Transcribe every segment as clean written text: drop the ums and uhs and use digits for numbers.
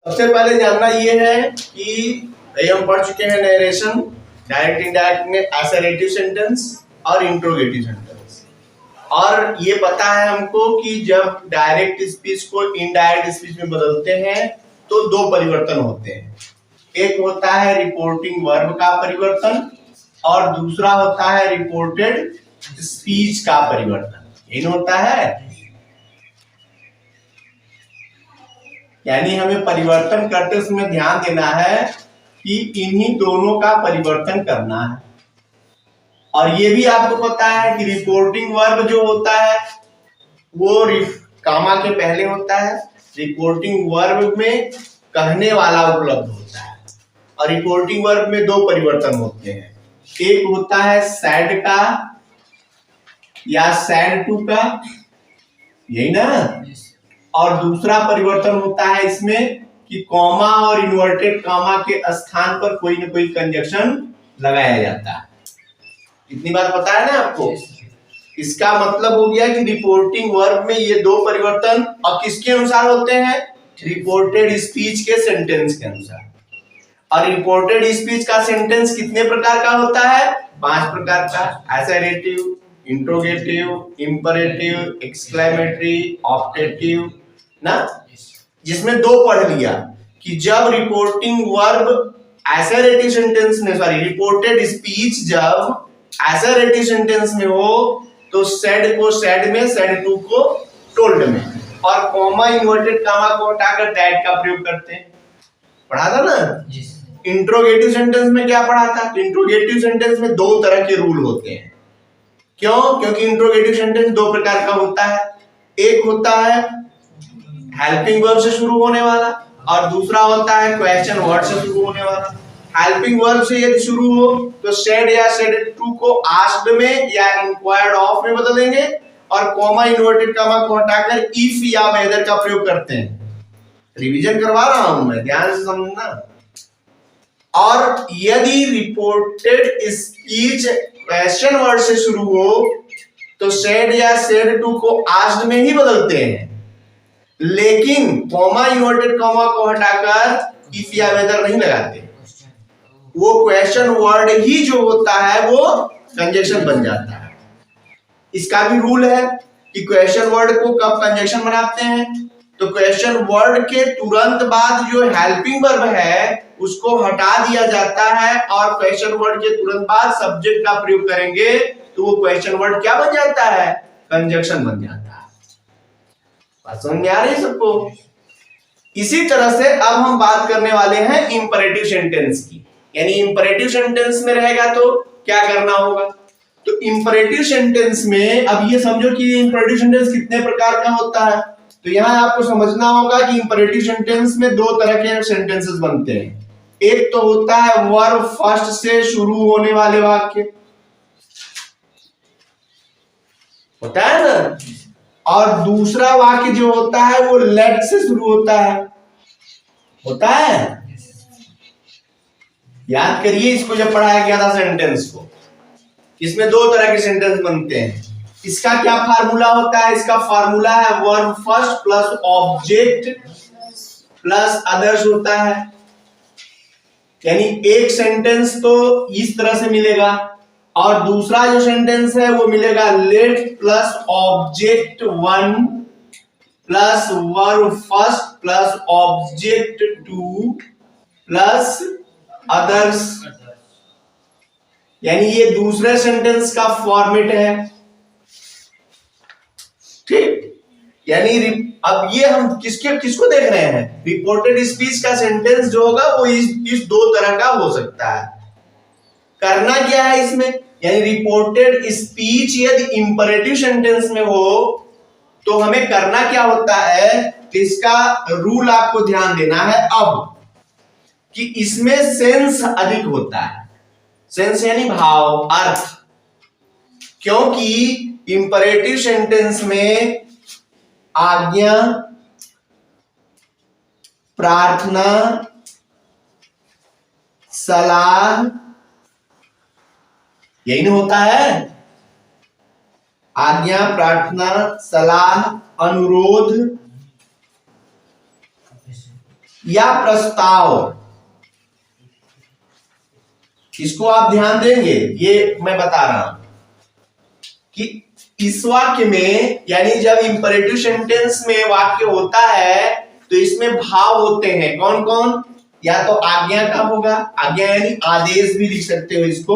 सबसे पहले जानना ये है कि हम पढ़ चुके हैं नरेशन, डायरेक्ट इनडायरेक्ट में असर्टिव सेंटेंस और इंट्रोगेटिव सेंटेंस। और ये पता है हमको कि जब डायरेक्ट स्पीच को इनडायरेक्ट स्पीच में बदलते हैं तो दो परिवर्तन होते हैं। एक होता है रिपोर्टिंग वर्ब का परिवर्तन और दूसरा होता है रिपोर्टेड स्पीच का परिवर्तन। इन होता है, यानी हमें परिवर्तन करते समय ध्यान देना है कि इन्हीं दोनों का परिवर्तन करना है। और ये भी आपको पता है कि रिपोर्टिंग वर्ब जो होता है वो कामा के पहले होता है। रिपोर्टिंग वर्ब में कहने वाला उपलब्ध होता है और रिपोर्टिंग वर्ब में दो परिवर्तन होते हैं। एक होता है सैड का या सैड टू का, यही ना। और दूसरा परिवर्तन होता है इसमें कि कॉमा और इन्वर्टेड कॉमा के स्थान पर कोई ना कोई कंजक्शन लगाया जाता है। इतनी बात पता है ना आपको। इसका मतलब हो गया कि रिपोर्टिंग वर्ब में ये दो परिवर्तन और किसके अनुसार होते हैं? रिपोर्टेड स्पीच के सेंटेंस के अनुसार। और रिपोर्टेड स्पीच का सेंटेंस कितने प्रकार का होता है? 5 प्रकार का। Assertive, interrogative, imperative, exclamatory, optative ना। जिसमें दो पढ़ लिया कि जब रिपोर्टिंग वर्ब असर्टिव सेंटेंस में, सॉरी रिपोर्टेड स्पीच जब असर्टिव सेंटेंस में हो तो सेड को सेड में, सेड टू को टोल्ड में, और कॉमा इन्वर्टेड कॉमा को हटाकर दैट का प्रयोग करते हैं। पढ़ा था ना। इंट्रोगेटिव सेंटेंस में क्या पढ़ा था? इंट्रोगेटिव सेंटेंस में दो तरह के रूल होते हैं। क्यों? क्योंकि इंट्रोगेटिव सेंटेंस दो प्रकार का होता है। एक होता है हेल्पिंग वर्ब से शुरू होने वाला और दूसरा होता है क्वेश्चन वर्ड से शुरू होने वाला। हेल्पिंग वर्ब से यदि शुरू हो तो सेड या सेड टू को आस्क्ड में या इंक्वायर्ड ऑफ में बदलेंगे और कॉमा इन्वर्टेड कॉमा को हटाकर इफ या वेदर का प्रयोग करते हैं। रिवीजन करवा रहा हूं मैं, ध्यान से समझना। और यदि रिपोर्टेड स्पीच क्वेश्चन वर्ड से शुरू हो तो सेड या सेड टू को आस्क्ड में ही बदलते हैं, लेकिन कॉमा इन्वर्टेड कॉमा को हटाकर इफ या वेदर नहीं लगाते। वो क्वेश्चन वर्ड ही जो होता है वो कंजक्शन बन जाता है। इसका भी रूल है कि क्वेश्चन वर्ड को कब कंजक्शन बनाते हैं? तो क्वेश्चन वर्ड के तुरंत बाद जो हेल्पिंग वर्ब है उसको हटा दिया जाता है और क्वेश्चन वर्ड के तुरंत बाद सब्जेक्ट का प्रयोग करेंगे तो वो क्वेश्चन वर्ड क्या बन जाता है? कंजक्शन बन जाता है। बात समझ में आ रही है सबको? इसी तरह से अब हम बात करने वाले हैं इंपरेटिव सेंटेंस की। यानी इंपरेटिव सेंटेंस में रहेगा तो क्या करना होगा? तो इंपरेटिव सेंटेंस में अब ये समझो कि इंपरेटिव सेंटेंस कितने प्रकार का होता है। तो यहां आपको समझना होगा कि इंपरेटिव सेंटेंस में दो तरह के सेंटेंसेस बनते हैं। एक तो होता है वर्ब फर्स्ट से शुरू होने वाले वाक्य, होता है ना। और दूसरा वाक्य जो होता है वो लेट से शुरू होता है, होता है। याद करिए इसको जब पढ़ाया गया था सेंटेंस को। इसमें दो तरह के सेंटेंस बनते हैं। इसका क्या फार्मूला होता है? इसका फार्मूला है verb first plus object plus others होता है। यानी एक सेंटेंस तो इस तरह से मिलेगा और दूसरा जो सेंटेंस है वो मिलेगा late plus object one plus verb first plus object two plus others. यानी ये दूसरे सेंटेंस का फॉर्मेट है, ठीक। यानी अब ये हम किसको देख रहे हैं? रिपोर्टेड स्पीच का सेंटेंस जो होगा वो इस दो तरह का हो सकता है। करना क्या है इसमें? यानी रिपोर्टेड स्पीच यदि इंपरेटिव सेंटेंस में हो तो हमें करना क्या होता है? इसका रूल आपको ध्यान देना है अब कि इसमें सेंस अधिक होता है। सेंस यानी भाव, अर्थ। क्योंकि इंपरेटिव सेंटेंस में आज्ञा, प्रार्थना, सलाह, यही नहीं होता है। आज्ञा, प्रार्थना, सलाह, अनुरोध, या प्रस्ताव, इसको आप ध्यान देंगे, ये मैं बता रहा हूं कि इस वाक्य में, यानी जब इंपरेटिव सेंटेंस में वाक्य होता है तो इसमें भाव होते हैं। कौन कौन? या तो आज्ञा का होगा, आज्ञा यानी आदेश भी लिख सकते हो इसको,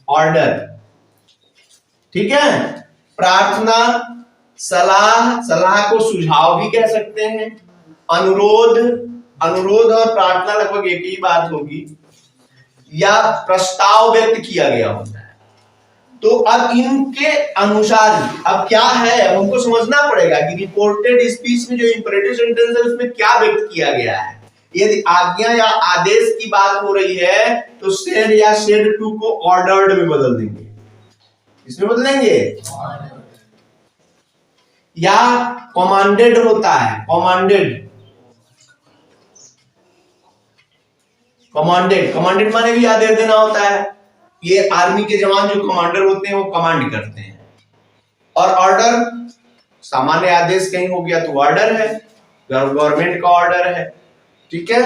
ऑर्डर, ठीक है। प्रार्थना, सलाह, सलाह को सुझाव भी कह सकते हैं। अनुरोध, अनुरोध और प्रार्थना लगभग एक ही बात होगी। या प्रस्ताव व्यक्त किया गया होता है। तो अब इनके अनुसार अब क्या है, अब हमको समझना पड़ेगा कि रिपोर्टेड स्पीच में जो इंपरेटिव सेंटेंस है उसमें क्या व्यक्त किया गया है। यदि आज्ञा या आदेश की बात हो रही है तो सेड या सेड टू को ऑर्डर्ड में बदल देंगे। इसमें बदलेंगे। या कमांडेड होता है, कमांडेड, कमांडेड, कमांडेड माने भी आदेश देना होता है। ये आर्मी के जवान जो कमांडर होते हैं वो कमांड करते हैं। और ऑर्डर, सामान्य आदेश कहीं हो गया तो ऑर्डर है, गवर्नमेंट का ऑर्डर है, ठीक है।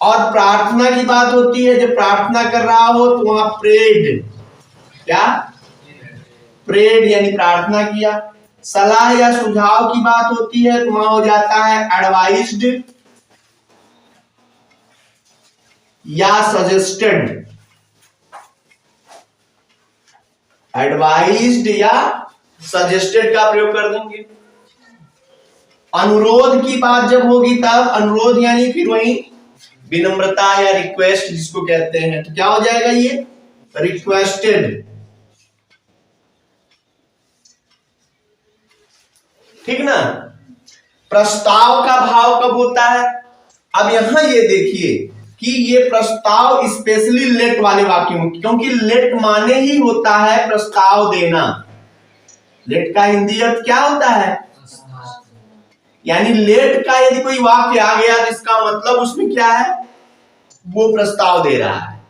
और प्रार्थना की बात होती है, जब प्रार्थना कर रहा हो तो वहां प्रेड, क्या? प्रेड यानी प्रार्थना किया। सलाह या सुझाव की बात होती है तो वहां हो जाता है एडवाइज्ड या सजेस्टेड, एडवाइज्ड या सजेस्टेड का प्रयोग कर देंगे। अनुरोध की बात जब होगी तब अनुरोध यानी फिर वही विनम्रता या रिक्वेस्ट जिसको कहते हैं, तो क्या हो जाएगा ये? रिक्वेस्टेड, ठीक ना। प्रस्ताव का भाव कब होता है? अब यहां ये देखिए कि ये प्रस्ताव स्पेशली लेट वाले वाक्यों में, क्योंकि लेट माने ही होता है प्रस्ताव देना। लेट का हिंदी अर्थ क्या होता है? यानी लेट का यदि कोई वाक्य आ गया तो इसका मतलब उसमें क्या है? वो प्रस्ताव दे रहा है।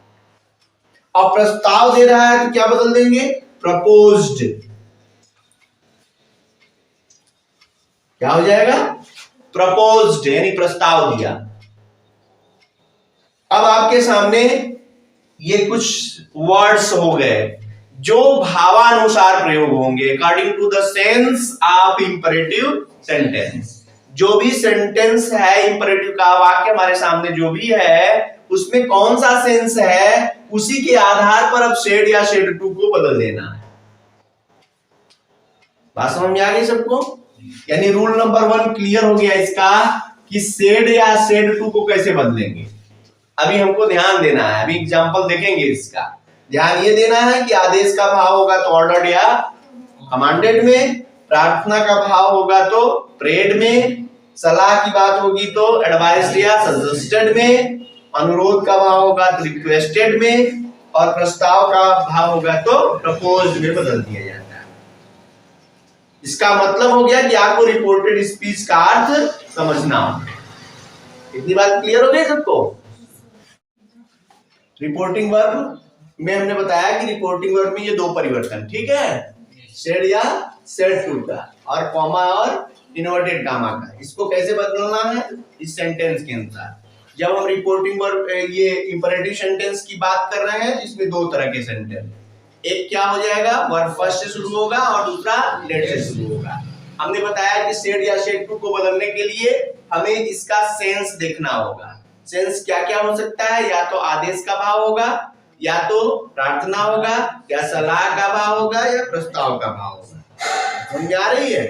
और प्रस्ताव दे रहा है तो क्या बदल देंगे? प्रपोज्ड, क्या हो जाएगा? प्रपोज्ड यानी प्रस्ताव दिया। अब आपके सामने ये कुछ वर्ड्स हो गए जो भावानुसार प्रयोग होंगे according to the sense of imperative sentence. जो भी सेंटेंस है इंपरेटिव का, वाक्य हमारे सामने जो भी है उसमें कौन सा सेंस है उसी के आधार पर अब शेड या शेड टू को बदल देना है। बात समझ में आ गई सबको? यानी रूल नंबर 1 क्लियर हो गया इसका कि शेड या शेड टू को कैसे बदलेंगे। अभी हमको ध्यान देना है, अभी एग्जांपल देखेंगे इसका। ध्यान ये देना है कि आदेश का भाव होगा तो ऑर्डर्ड या कमांडेड में, प्रार्थना का भाव होगा तो प्रेड में, सलाह की बात होगी तो एडवाइस्ड या सजेस्टेड में, अनुरोध का भाव होगा तो रिक्वेस्टेड में, और प्रस्ताव का भाव होगा तो प्रपोज्ड में बदल दिया जाता है। इसका मतलब हो गया कि आपको रिपोर्टेड स्पीच का अर्थ समझना होगा। इतनी बात क्लियर हो गई सबको? रिपोर्टिंग वर्ब में हमने बताया कि रिपोर्टिंग वर्ब में ये दो परिवर्तन, ठीक है, सेड या सेड टू का, और कॉमा और इन्वर्टेड कामा का। इसको कैसे बदलना है इस सेंटेंस के अनुसार। जब हम रिपोर्टिंग वर्ब ये इंपरेटिव सेंटेंस की बात कर रहे हैं जिसमें दो तरह के सेंटेंस, एक क्या हो जाएगा, वर्ब फर्स्ट से शुरू होगा और दूसरा लेट से शुरू होगा। हमने बताया कि सेड या सेड टू को बदलने के लिए हमें इसका सेंस देखना होगा। सेंस क्या क्या हो सकता है? या तो आदेश का भाव होगा, या तो प्रार्थना होगा, या सलाह का भाव होगा, या प्रस्ताव का भाव होगा। समझ आ रही है?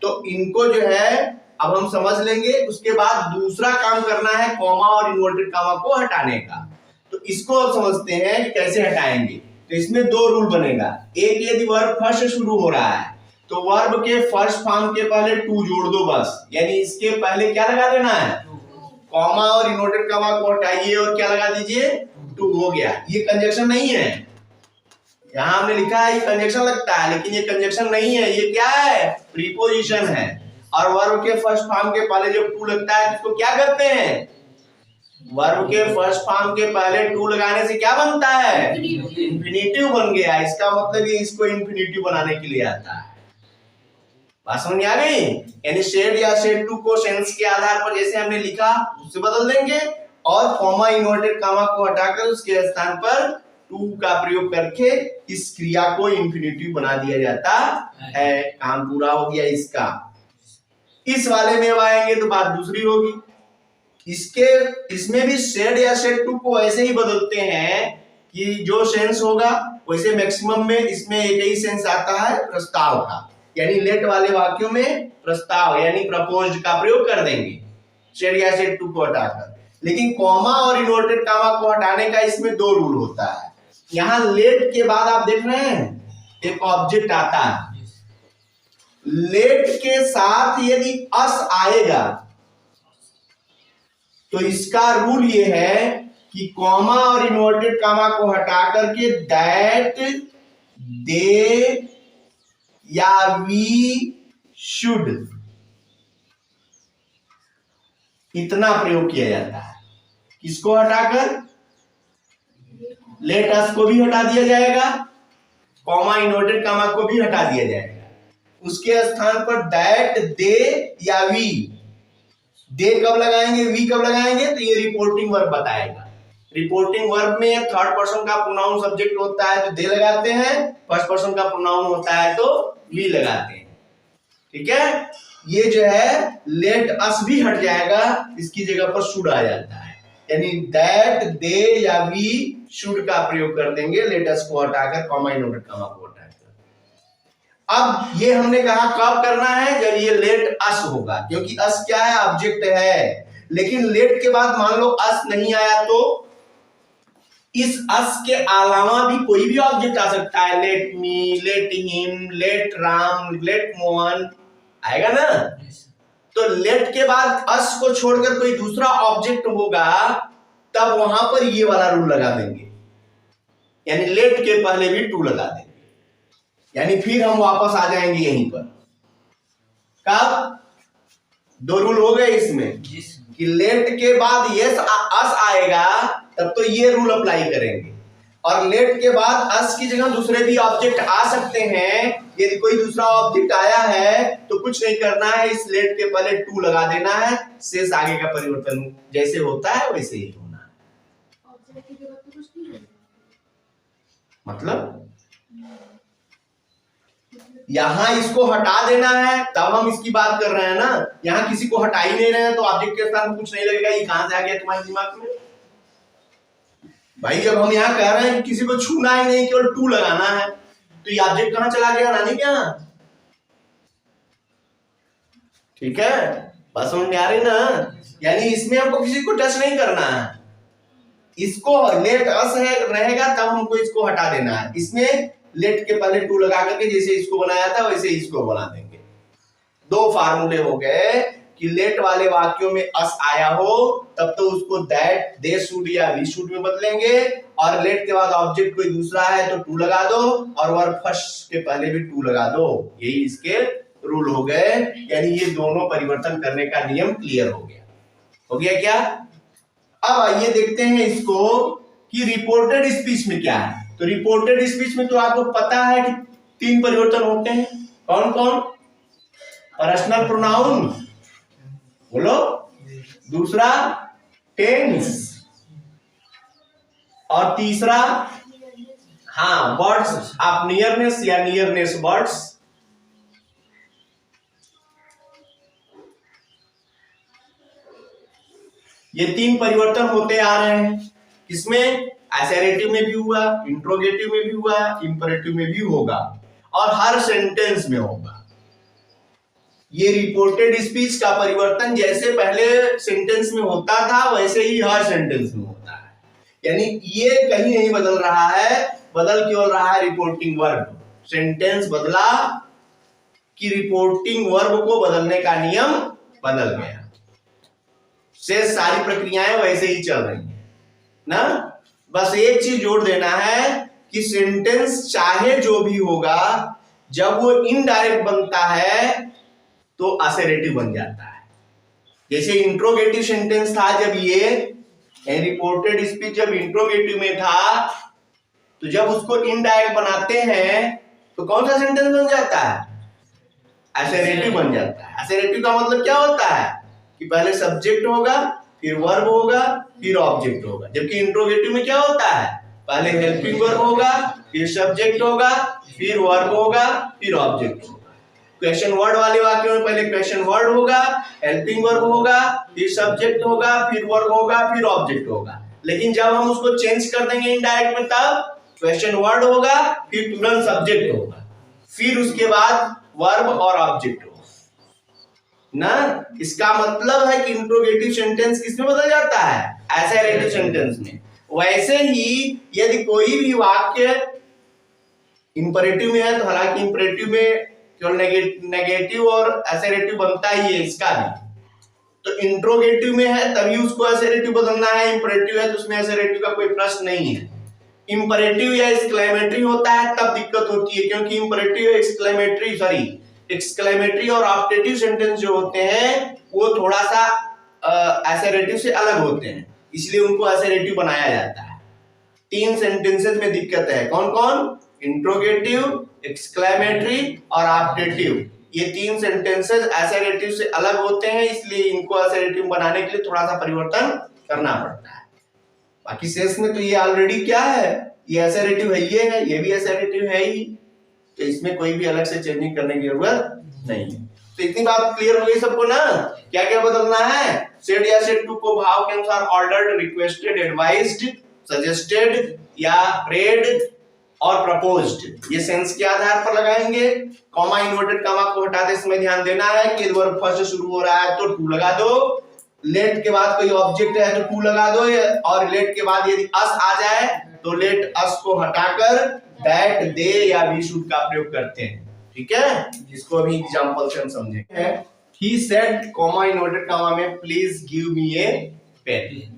तो इनको जो है अब हम समझ लेंगे। उसके बाद दूसरा काम करना है कॉमा और इन्वर्टेड कामा को हटाने का। तो इसको अब समझते हैं कि कैसे हटाएंगे। तो इसमें दो रूल बनेगा। एक, यदि वर्ब फर्स्ट से शुरू हो रहा है तो वर्ब के फर्स्ट फॉर्म के पहले टू जोड़ दो बस, यानी इसके पहले क्या लगा देना है, कॉमा और इन्वर्टेड कामा को हटाइए और क्या लगा दीजिए, टू। हो गया। ये कंजक्शन नहीं है, यहां हमने लिखा है ये कंजक्शन लगता है, लेकिन ये कंजक्शन नहीं है, ये क्या है, प्रीपोजिशन है। और वर्ब के फर्स्ट फॉर्म के पहले जब टू लगता है इसको क्या करते हैं, वर्ब के फर्स्ट फॉर्म के पहले टू लगाने से क्या बनता है, इंफिनिटिव बन गया। इसका मतलब ये इसको इंफिनिटिव बनाने के लिए आता है। बात समझ में आ गई। यानी सेड या सेड टू को सेंस के आधार पर जैसे हमने लिखा उससे बदल देंगे और कॉमा इन्वर्टेड कॉमा को हटाकर उसके स्थान पर टू का प्रयोग करके इस क्रिया को इंफिनिटिव बना दिया जाता है। काम पूरा हो गया इसका। इस वाले में अब आएंगे तो बात दूसरी होगी। इसमें भी सेड या सेड टू को ऐसे ही बदलते हैं कि जो सेंस होगा वैसे मैक्सिमम में इसमें एक ही सेंस आता है प्रस्ताव का, यानी लेट वाले वाक्यों में प्रस्ताव यानी प्रपोज्ड का प्रयोग कर देंगे सेड या सेड टू को हटाकर। लेकिन कॉमा और इन्वर्टेड कॉमा को हटाने का इसमें दो रूल होता है। यहां लेट के बाद आप देख रहे हैं एक ऑब्जेक्ट आता है, लेट के साथ यदि अस आएगा तो इसका रूल ये है कि कॉमा और इन्वर्टेड कॉमा को हटा करके दैट, दे या वी शुड इतना प्रयोग किया जाता है। किसको हटाकर? लेट अस को भी हटा दिया जाएगा, कॉमा इन्वर्टेड कॉमा को भी हटा दिया जाएगा। उसके स्थान पर दैट, दे या वी, दे कब लगाएंगे, वी कब लगाएंगे, तो ये रिपोर्टिंग वर्ब बताएगा। रिपोर्टिंग वर्ब में थर्ड पर्सन का प्रोनाउन सब्जेक्ट होता है तो दे लगाते हैं, फर्स्ट पर्सन का प्रोनाउन होता है तो वी लगाते हैं। ठीक है, ये जो है लेट अस भी हट जाएगा, इसकी जगह पर शुड आ जाता है, यानी दैट, दे या वी शुड का प्रयोग कर देंगे लेट अस को हटाकर, कॉमा इन्वर्टेड कॉमा को हटाकर। अब ये हमने कहा कब करना है, जब ये लेट अस होगा, क्योंकि अस क्या है, ऑब्जेक्ट है। लेकिन लेट के बाद मान लो अस नहीं आया तो इस अस के अलावा भी कोई भी ऑब्जेक्ट आ सकता है, let me, let him, let Ram, let Mohan आएगा ना। तो लेट के बाद अस को छोड़कर कोई दूसरा ऑब्जेक्ट होगा तब वहां पर ये वाला रूल लगा देंगे, यानी लेट के पहले भी टू लगा देंगे, यानी फिर हम वापस आ जाएंगे यहीं पर। कब? दो रूल हो गए इसमें कि लेट के बाद यस अस आएगा तब तो ये रूल अप्लाई करेंगे, और लेट के बाद अस की जगह दूसरे भी ऑब्जेक्ट आ सकते हैं। यदि कोई दूसरा ऑब्जेक्ट आया है तो कुछ नहीं करना है, इस लेट के पहले टू लगा देना है, शेष आगे का परिवर्तन जैसे होता है वैसे ही होना है। मतलब यहां इसको हटा देना है तब हम इसकी बात कर रहे हैं ना, यहां किसी को हटा ही नहीं रहे हैं तो ऑब्जेक्ट के स्थान में कुछ नहीं लगेगा। ये कहां से आ गया तुम्हारे दिमाग में भाई? जब हम यहाँ कह रहे हैं कि किसी को छूना ही नहीं, केवल टू लगाना है, तो ये ऑब्जेक्ट कहां चला गया? नानी क्या? ठीक है, बस समझ में आ रही ना? यानी इसमें हमको किसी को टच नहीं करना है, इसको लेट अस है रहेगा तब हमको इसको हटा देना है। इसमें लेट के पहले टू लगा करके जैसे इसको बनाया था वैसे इसको बना देंगे। दो फार्मूले हो गए कि लेट वाले वाक्यों में अस आया हो तब तो उसको दैट, दे शुड या वी शुड में बदलेंगे, और लेट के बाद ऑब्जेक्ट कोई दूसरा है तो टू लगा दो, और वर्ब फर्स्ट के पहले भी टू लगा दो। यही इसके रूल हो गए, यानी ये दोनों परिवर्तन करने का नियम क्लियर हो गया। हो गया क्या? अब आइए देखते हैं इसको कि रिपोर्टेड स्पीच में क्या है। तो रिपोर्टेड स्पीच में तो आपको पता है कि तीन परिवर्तन होते हैं। कौन कौन? पर्सनल प्रोनाउन बोलो, दूसरा टेंस, और तीसरा वर्ड्स ऑफ नियरनेस या नियरनेस वर्ड्स। ये तीन परिवर्तन होते आ रहे हैं। इसमें असर्टिव में भी हुआ, इंट्रोगेटिव में भी हुआ, इंपरेटिव में भी होगा, और हर सेंटेंस में होगा। ये रिपोर्टेड स्पीच का परिवर्तन जैसे पहले सेंटेंस में होता था वैसे ही हर सेंटेंस में होता है, यानी ये कहीं नहीं बदल रहा है, बदल केवल रहा है रिपोर्टिंग वर्ब। सेंटेंस बदला कि रिपोर्टिंग वर्ब को बदलने का नियम बदल गया, से सारी प्रक्रियाएं वैसे ही चल रही हैं ना। बस एक चीज जोड़ देना है कि सेंटेंस चाहे जो भी होगा, जब वो इनडायरेक्ट बनता है तो असर्टिव बन जाता है। जैसे इंट्रोगेटिव सेंटेंस था, जब ये रिपोर्टेड स्पीच जब इंट्रोगेटिव में था तो जब उसको इनडायरेक्ट बनाते हैं तो कौन सा सेंटेंस बन जाता है? एसेरेटिव बन जाता है। एसेरेटिव का मतलब क्या होता है कि पहले सब्जेक्ट होगा, फिर वर्ब होगा, फिर ऑब्जेक्ट होगा। जबकि इंट्रोगेटिव में क्या होता है, पहले हेल्पिंग वर्ब होगा, फिर सब्जेक्ट होगा, फिर वर्ब होगा, फिर ऑब्जेक्ट होगा। क्वेश्चन वर्ड वाले वाक्यों में पहले क्वेश्चन वर्ड होगा, हेल्पिंग वर्ब होगा, फिर सब्जेक्ट होगा, फिर वर्ब होगा, फिर ऑब्जेक्ट होगा। लेकिन जब हम उसको चेंज कर देंगे इनडायरेक्ट में, तब क्वेश्चन वर्ड होगा, फिर तुरंत सब्जेक्ट होगा, फिर उसके बाद वर्ब और ऑब्जेक्ट होगा ना। इसका मतलब है कि इंट्रोगेटिव सेंटेंस किसमें बदल जाता है, एसेरेटिव सेंटेंस में। वैसे ही यदि कोई भी वाक्य इंपरेटिव में है, तो हालांकि इंपरेटिव में केवल नेगेटिव और एसेरेटिव बनता ही है, इसका भी तो इंट्रोगेटिव में है तभी उसको एसेरेटिव बदलना है, इंपरेटिव है तो उसमें एसेरेटिव का कोई प्रश्न नहीं है। इंपरेटिव या एक्सक्लेमेटरी होता है तब दिक्कत होती है, क्योंकि इंपरेटिव एक्सक्लेमेटरी और ऑप्टेटिव सेंटेंस जो होते हैं वो थोड़ा सा एसेरेटिव से अलग होते हैं, इसलिए उनको एसेरेटिव बनाया जाता है। 3 सेंटेंसेस में दिक्कत है, कौन कौन, इंट्रोगेटिव, एक्सक्लेमेटरी और ऑप्टेटिव। ये 3 सेंटेंसेस एसेरेटिव से अलग होते हैं, इसलिए इनको एसेरेटिव बनाने के लिए थोड़ा सा परिवर्तन करना पड़ता है। बाकी शेष में तो ये ऑलरेडी क्या है, ये एसेरेटिव है, ये भी एसेरेटिव है ही, तो इसमें कोई भी अलग से चेंजिंग करने की जरूरत नहीं है। तो इतनी बात क्लियर हो गई सबको ना। क्या क्या बदलना है, सेड या सेड टू को भाव के अनुसार ऑर्डर्ड, रिक्वेस्टेड, एडवाइज्ड, सजेस्टेड या प्रेड और प्रपोज्ड ये सेंस के आधार पर लगाएंगे। कॉमा इन्वर्टेड कॉमा को हटाते समय ध्यान देना है कि वर्ब फर्स्ट से शुरू हो रहा है तो टू लगा दो, लेट के बाद कोई ऑब्जेक्ट है तो टू लगा दो, और लेट के बाद यदि अस आ जाए तो लेट अस को हटाकर दैट, दे या वी शुड का प्रयोग करते हैं। ठीक है, जिसको अभी एग्जांपल से हम समझेंगे। He said comma inverted comma में please give me a pen.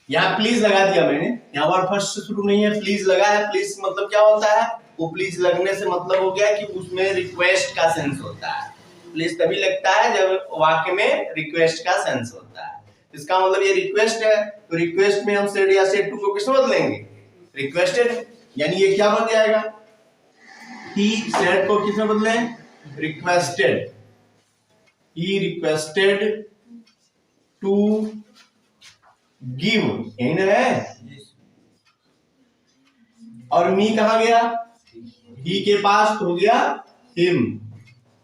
यहाँ प्लीज लगा दिया मैंने, यहाँ वर्ब फर्स्ट से शुरू नहीं है, प्लीज लगा है। प्लीज मतलब क्या होता है, वो प्लीज लगने से मतलब हो गया कि उसमें रिक्वेस्ट का सेंस होता है। प्लीज तभी लगता है जब वाक्य में रिक्वेस्ट का सेंस होता है। इसका मतलब ये रिक्वेस्ट है, तो रिक्वेस्ट में हम सेड या सेड टू को किसमें बदलेंगे, रिक्वेस्टेड, यानी ये क्या बन जाएगा, ही सेड को किसमें बदलें, requested. He requested to give, यही ना है, और मी कहां गया, ही के पास हो गया him,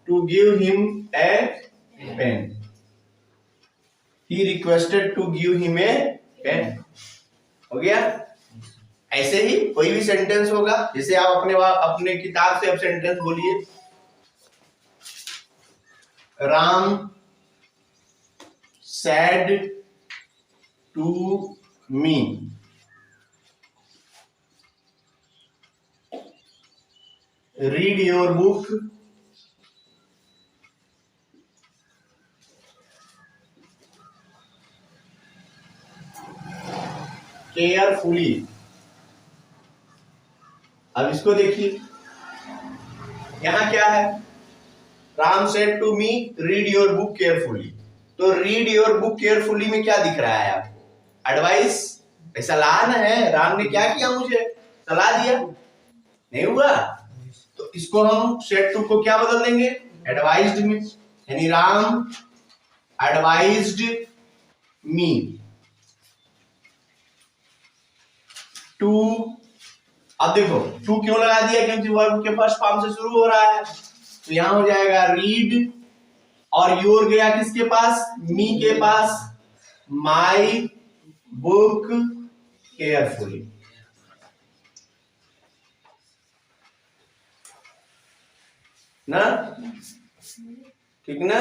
to give him a pen. He requested to give him a pen, हो गया। ऐसे ही कोई भी सेंटेंस होगा, जैसे आप अपने किताब से अब सेंटेंस बोलिए, Ram said to me, read your book carefully. अब इसको देखिए, यहां क्या है, Ram said to me read your book carefully. तो रीड योर बुक केयरफुली में क्या दिख रहा है आपको, एडवाइस, सलाह न है। राम ने क्या किया, मुझे सलाह दिया, नहीं हुआ, तो इसको हम सेड टू को क्या बदल देंगे, एडवाइज्ड में, यानी राम एडवाइज्ड मी टू। अब देखो टू क्यों लगा दिया, क्योंकि वर्ब के फर्स्ट फॉर्म से शुरू हो रहा है, तो यहां हो जाएगा रीड, और योर गया किसके पास, मी के पास, माई बुक केयरफुली। ना ठीक ना,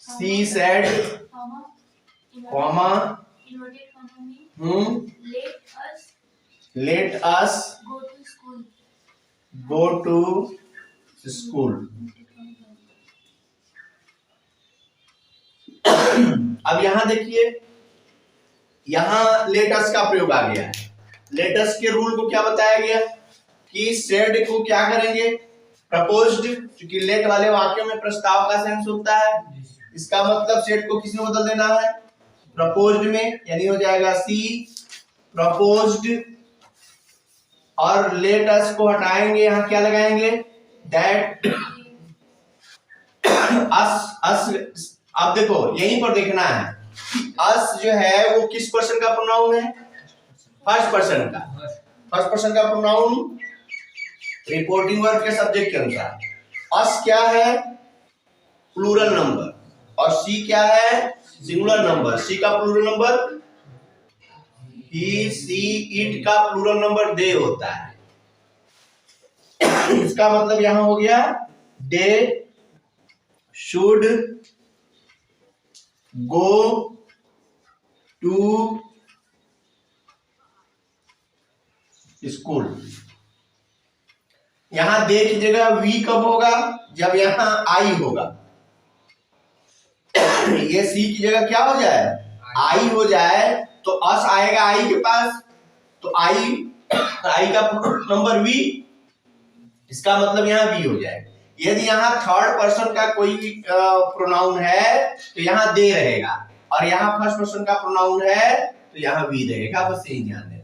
she said comma let us go to school. अब यहां देखिए, यहां लेट अस का प्रयोग आ गया है। लेट अस के रूल को क्या बताया गया कि सेड को क्या करेंगे, प्रपोज्ड, क्योंकि लेट वाले वाक्यों में प्रस्ताव का सेंस होता है, इसका मतलब सेड को किसमें बदल देना है, प्रपोज्ड में, यानी हो जाएगा सी प्रपोज्ड और लेट अस को हटाएंगे, यहाँ क्या लगाएंगे, दैट अस। अब देखो यहीं पर देखना है अस जो है वो किस पर्सन का प्रोनाउन है, फर्स्ट पर्सन का। फर्स्ट पर्सन का प्रोनाउन रिपोर्टिंग वर्ब के सब्जेक्ट के अनुसार। अस क्या है, प्लूरल नंबर, और सी क्या है, सिंगुलर नंबर। सी का plural number he, she, it का प्लूरल नंबर दे होता है। इसका मतलब यहां हो गया they should go to school. यहां दे की जगह वी कब होगा, जब यहां आई होगा। ये सी की जगह क्या हो जाए, आई हो जाए, तो अस आएगा आई के पास, तो आई का नंबर वी, इसका मतलब यहाँ वी हो जाएगा। यदि यहाँ थर्ड पर्सन का कोई प्रोनाउन है तो यहाँ दे रहेगा, और यहाँ फर्स्ट पर्सन का प्रोनाउन है तो यहाँ वी रहेगा। बस यही ध्यान देना।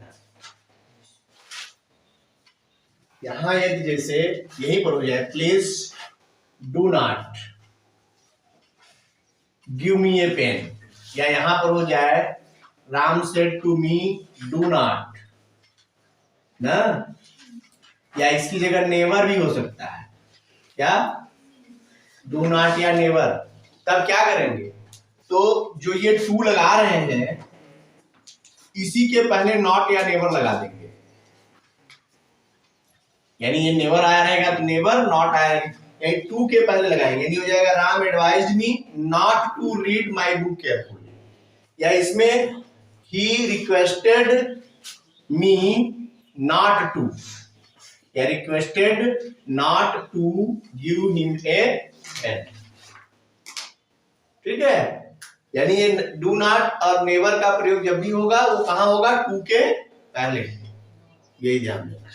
यहाँ यदि जैसे यहीं पर हो जाए please do not give me a pen, या यहां पर हो जाए Ram said to me do not ना, या इसकी जगह नेवर भी हो सकता है, क्या डू नॉट या नेवर। तब क्या करेंगे, तो जो ये टू लगा रहे हैं इसी के पहले नॉट या नेवर लगा देंगे। यानी ये नेवर आया रहेगा तो नेवर, नॉट आया यही टू के पहले लगाएंगे। यानी हो जाएगा Ram advised me not to read my book carefully, या इसमें he requested me not to, या requested not to give him a pen. ठीक है, यानी ये डू नॉट और नेवर का प्रयोग जब भी होगा वो कहां होगा, टू के पहले। यही ध्यान देना।